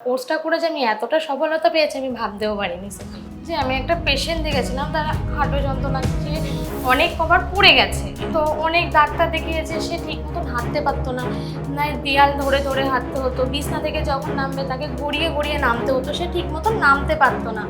কোর্সটা করে যে আমি এতটা সফলতা পেয়েছি আমি ভাবতেও পারিনি স্যার। যে আমি একটা পেশেন্ট দেখেছিলাম, তার হাঁটু যন্ত্রণা যে অনেক কবার পড়ে গেছে, তো অনেক ডাক্তার দেখিয়েছে, সে ঠিক মতন হাঁটতে পারতো না, না দেয়াল ধরে ধরে হাঁটতে হতো, বিছনা থেকে যখন নামবে তাকে গড়িয়ে গড়িয়ে নামতে হতো, সে ঠিক মতন নামতে পারতো না।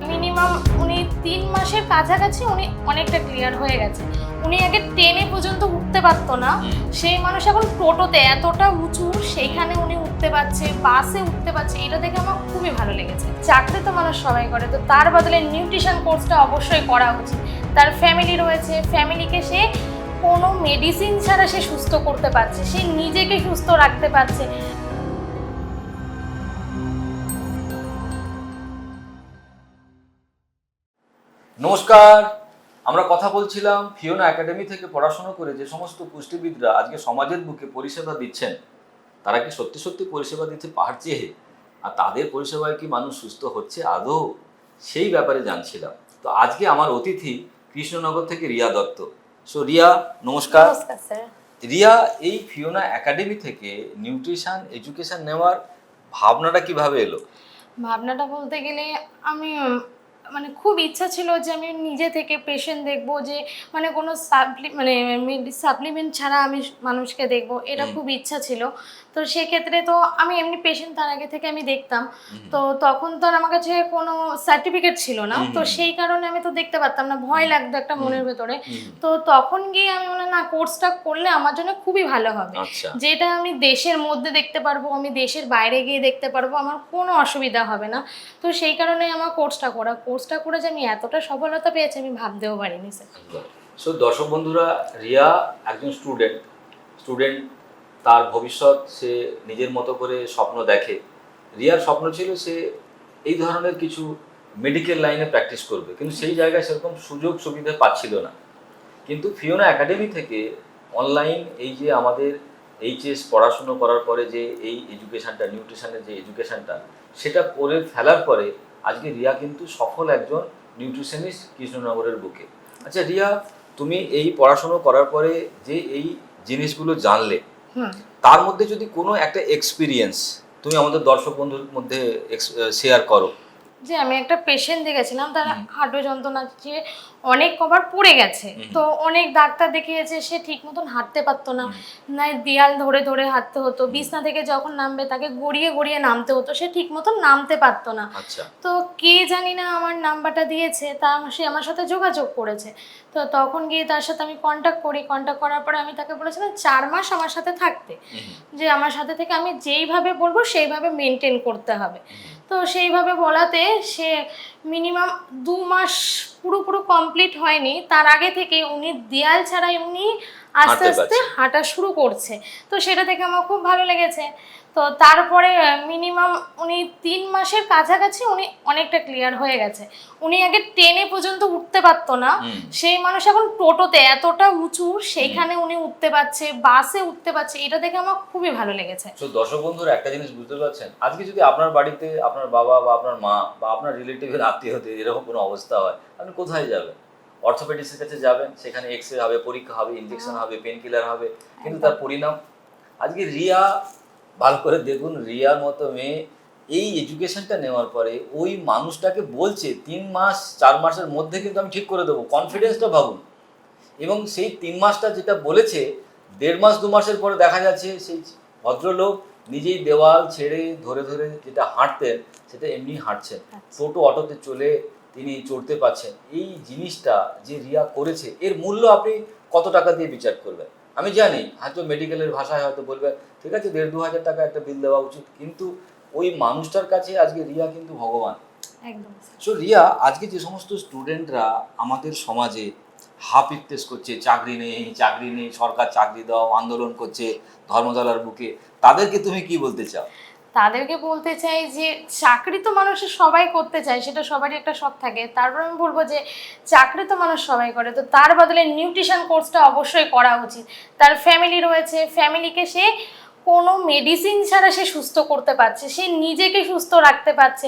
মিনিমাম উনি 3 মাসের কাছাকাছি উনি অনেকটা ক্লিয়ার হয়ে গেছে। উনি আগে ট্রেনে পর্যন্ত উঠতে পারতো না, সেই মানুষ এখন টোটোতে এতটা উঁচু সেইখানে উনি উঠতে পারছে, বাসে উঠতে পারছে, এটা দেখে আমার খুবই ভালো লেগেছে। চাকরি তো মানুষ সবাই করে, তো তার বদলে নিউট্রিশন কোর্সটা অবশ্যই করা উচিত। তার ফ্যামিলি রয়েছে, ফ্যামিলিকে সে কোনো মেডিসিন ছাড়া সে সুস্থ করতে পারছে, সে নিজেকে সুস্থ রাখতে পারছে। নমস্কার। আমরা কথা বলছিলাম ফিওনা একাডেমি থেকে পড়াশোনা করে যে সমস্ত পুষ্টিবিদরা আজকে সমাজের বুকে পরিষেবা দিচ্ছেন, তারা কি সত্যি সত্যি পরিষেবা দিতে পারছে, আর তাদের পরিষেবায় কি মানুষ সুস্থ হচ্ছে আদৌ, সেই ব্যাপারে জানছিলাম। তো আজকে আমার অতিথি কৃষ্ণনগর থেকে রিয়া দত্ত। সো রিয়া, নমস্কার। নমস্কার স্যার। রিয়া, এই ফিওনা একাডেমি থেকে নিউট্রিশন এডুকেশন নেওয়ার ভাবনাটা কিভাবে এলো? ভাবনাটা বলতে গেলে আমি মানে খুব ইচ্ছা ছিল যে আমি নিজে থেকে পেশেন্ট দেখব, যে মানে কোনো সাপ্লিমেন্ট ছাড়া আমি মানুষকে দেখব, এটা খুব ইচ্ছা ছিল। তো সেক্ষেত্রে তো আমি এমনি পেশেন্ট তার আগে থেকে আমি দেখতাম, তো তখন তো আর আমার কাছে কোনো সার্টিফিকেট ছিল না, তো সেই কারণে আমি তো দেখতে পারতাম না, ভয় লাগতো একটা মনের ভেতরে। তো তখন গিয়ে আমি বললাম না, কোর্সটা করলে আমার জন্য খুবই ভালো হবে, যেটা আমি দেশের মধ্যে দেখতে পারবো, আমি দেশের বাইরে গিয়ে দেখতে পারবো, আমার কোনো অসুবিধা হবে না। তো সেই কারণে আমার কোর্সটা করে যে আমি এতটা সফলতা পেয়েছি আমি ভাবতেও পারিনি স্যার। সো দর্শক বন্ধুরা, রিয়া একজন স্টুডেন্ট তার ভবিষ্যৎ সে নিজের মতো করে স্বপ্ন দেখে। রিয়ার স্বপ্ন ছিল সে এই ধরনের কিছু মেডিকেল লাইনে প্র্যাকটিস করবে, কিন্তু সেই জায়গায় সেরকম সুযোগ সুবিধা পাচ্ছিল না। কিন্তু ফিওনা একাডেমি থেকে অনলাইন এই যে আমাদের এইচএস পড়াশুনো করার পরে যে এই এডুকেশানটা, নিউট্রিশনের যে এডুকেশানটা, সেটা করে ফেলার পরে আজকে রিয়া কিন্তু সফল একজন নিউট্রিশনিস্ট কৃষ্ণনগরের বুকে। আচ্ছা রিয়া, তুমি এই পড়াশুনো করার পরে যে এই জিনিসগুলো জানলে, তার মধ্যে যদি কোনো একটা এক্সপিরিয়েন্স তুমি আমাদের দর্শক বন্ধুর মধ্যে শেয়ার করো। যে আমি একটা পেশেন্ট দেখেছিলাম, তার হাঁটু যন্ত্রণা যে অনেক কবার পড়ে গেছে, তো অনেক ডাক্তার দেখিয়েছে, সে ঠিক মতন হাঁটতে পারতো না, না দেয়াল ধরে ধরে হাঁটতে হতো, বিছনা থেকে যখন নামবে তাকে গড়িয়ে গড়িয়ে নামতে হতো, সে ঠিক মতন নামতে পারতো না। তো কে জানি না আমার নাম্বারটা দিয়েছে, তা সে আমার সাথে যোগাযোগ করেছে। তো তখন গিয়ে তার সাথে আমি কন্ট্যাক্ট করার পরে আমি তাকে বলেছিলাম 4 মাস আমার সাথে থাকতে, যে আমার সাথে থেকে আমি যেইভাবে বলবো সেইভাবে মেনটেন করতে হবে। তো সেইভাবে বলাতে সে মিনিমাম 2 মাস পুরো কমপ্লিট হয়নি, তার আগে থেকে উনি দেয়াল ছাড়াই উনি আস্তে আস্তে হাঁটা শুরু করছে। তো সেটা থেকে আমার খুব ভালো লেগেছে। তো তারপরে মিনিমাম উনি 3 মাসের কাছাকাছি উনি অনেকটা ক্লিয়ার হয়ে গেছে। উনি আগে ট্রেনে পর্যন্ত উঠতে পারতো না, সেই মানুষ এখন টোটোতে এতটা উঁচু সেইখানে উনি উঠতে পারছে, বাসে উঠতে পারছে, এটা দেখে আমার খুবই ভালো লেগেছে। তো দর্শক বন্ধুরা একটা জিনিস বুঝতে পারছেন, আজকে যদি আপনার বাড়িতে আপনার বাবা বা আপনার মা বা আপনার রিলেটিভের আত্মীয়দের এরকম কোনো অবস্থা হয়, আপনি কোথায় যাবেন? অর্থোপেডিক্সের কাছে যাবেন, সেখানে এক্সরে হবে, পরীক্ষা হবে, ইনজেকশন হবে, পেন কিলার হবে, কিন্তু তার পরিণাম আজকে রিয়া, ভালো করে দেখুন, রিয়ার মতো মেয়ে এই এডুকেশনটা নেওয়ার পরে ওই মানুষটাকে বলছে 3 মাস 4 মাসের মধ্যে কিন্তু আমি ঠিক করে দেবো, কনফিডেন্সটা ভাবুন। এবং সেই 3 মাসটা যেটা বলেছে, 1.5 মাস 2 মাসের পরে দেখা যাচ্ছে সেই ভদ্রলোক নিজেই দেওয়াল ছেড়ে ধরে ধরে যেটা হাঁটতেন সেটা এমনি হাঁটছেন, টোটো অটোতে চলে তিনি চড়তে পারছেন। এই জিনিসটা যে রিয়া করেছে, এর মূল্য আপনি কত টাকা দিয়ে বিচার করবেন? আমি জানি হয়তো মেডিকেলের ভাষায় হয়তো বলবেন ঠিক আছে 1,500-2 হাজার টাকা একটা বিল দেওয়া উচিত, কিন্তু ওই মানুষটার কাছে আজকে রিয়া কিন্তু ভগবান। একদম। সো রিয়া, আজকে যে সমস্ত স্টুডেন্টরা আমাদের সমাজে হাফ ইফতেস করছে, চাকরি নেই, সরকার চাকরি দাও আন্দোলন করছে ধর্মতলার বুকে, তাদেরকে তুমি কি বলতে চাও? তাদেরকে বলতে চাই যে চাকরি তো মানুষের সবাই করতে চায়, সেটা সবারই একটা শখ থাকে। তারপর আমি বলবো যে চাকরি তো মানুষ সবাই করে, তো তার বদলে নিউট্রিশন কোর্সটা অবশ্যই করা উচিত। তার ফ্যামিলি রয়েছে, ফ্যামিলিকে সে কোনো মেডিসিন ছাড়া সে সুস্থ করতে পারছে, সে নিজেকে সুস্থ রাখতে পারছে,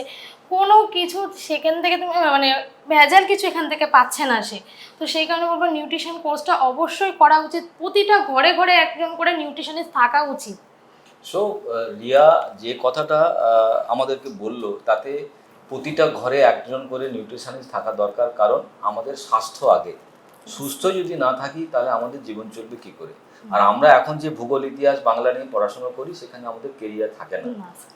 কোনো কিছু সেখান থেকে তুমি মানে ভেজাল কিছু এখান থেকে পাচ্ছে না সে। তো সেই কারণে বলবো নিউট্রিশন কোর্সটা অবশ্যই করা উচিত, প্রতিটা ঘরে ঘরে একজন করে নিউট্রিশনিস্ট থাকা উচিত। সো রিয়া যে কথাটা আমাদেরকে বলল, তাতে প্রতিটা ঘরে একজন করে নিউট্রিশনিস্ট থাকা দরকার, কারণ আমাদের স্বাস্থ্য আগে। সুস্থ যদি না থাকি তাহলে আমাদের জীবন চলবে কি করে? আর আমরা এখন যে ভূগোল, ইতিহাস, বাংলা নিয়ে পড়াশোনা করি, সেখানে আমাদের কেরিয়ার থাকে না।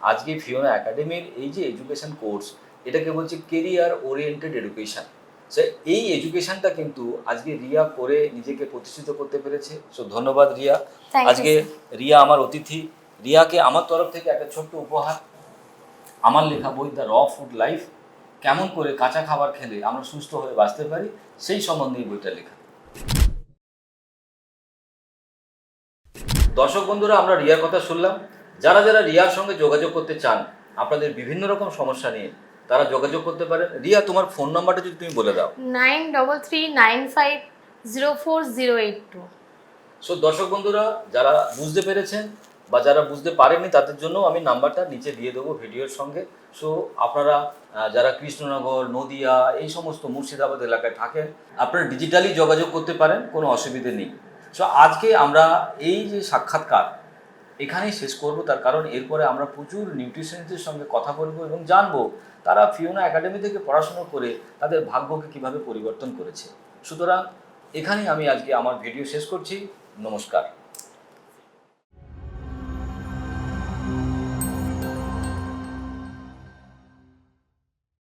আজকে ফিওনা একাডেমির এই যে এডুকেশন কোর্স, এটাকে বলছে কেরিয়ার ওরিয়েন্টেড এডুকেশন। সে এই এডুকেশনটা কিন্তু আজকে রিয়া করে নিজেকে প্রতিষ্ঠিত করতে পেরেছে। সো ধন্যবাদ রিয়া। Thank you, আজকে sir. রিয়া আমার অতিথি। রিয়াকে আমার তরফ থেকে একটা ছোট্ট উপহার, আমার লেখা বই দ্য র ফুড লাইফ, কেমন করে কাঁচা খাবার খেলে আমরা সুস্থ হয়ে বাঁচতে পারি, সেই সম্বন্ধে এই বইটা লেখা। দর্শক বন্ধুরা, আমরা রিয়ার কথা শুনলাম। যারা যারা রিয়ার সঙ্গে যোগাযোগ করতে চান, আপনাদের বিভিন্ন রকম সমস্যা নিয়ে, তারা যোগাযোগ করতে পারেন। রিয়া, তোমার ফোন নাম্বারটা যদি তুমি বলে দাও। 9339504082. সো দর্শক বন্ধুরা, যারা বুঝতে পেরেছেন বা যারা বুঝতে পারেননি, তাদের জন্য আমি নাম্বারটা নিচে দিয়ে দেবো ভিডিওর সঙ্গে। সো আপনারা যারা কৃষ্ণনগর, নদিয়া, এই সমস্ত মুর্শিদাবাদ এলাকায় থাকেন, আপনারা ডিজিটালি যোগাযোগ করতে পারেন, কোনো অসুবিধে নেই। সো আজকে আমরা এই যে সাক্ষাৎকার এখানেই শেষ করব, তার কারণ এরপরে আমরা প্রচুর নিউট্রিশনিস্টদের সঙ্গে কথা বলবো এবং জানবো তারা ফিওনা একাডেমি থেকে পড়াশোনা করে তাদের ভাগ্যকে কিভাবে পরিবর্তন করেছে। সুতরাং এখানেই আমি আজকে আমার ভিডিও শেষ করছি। নমস্কার।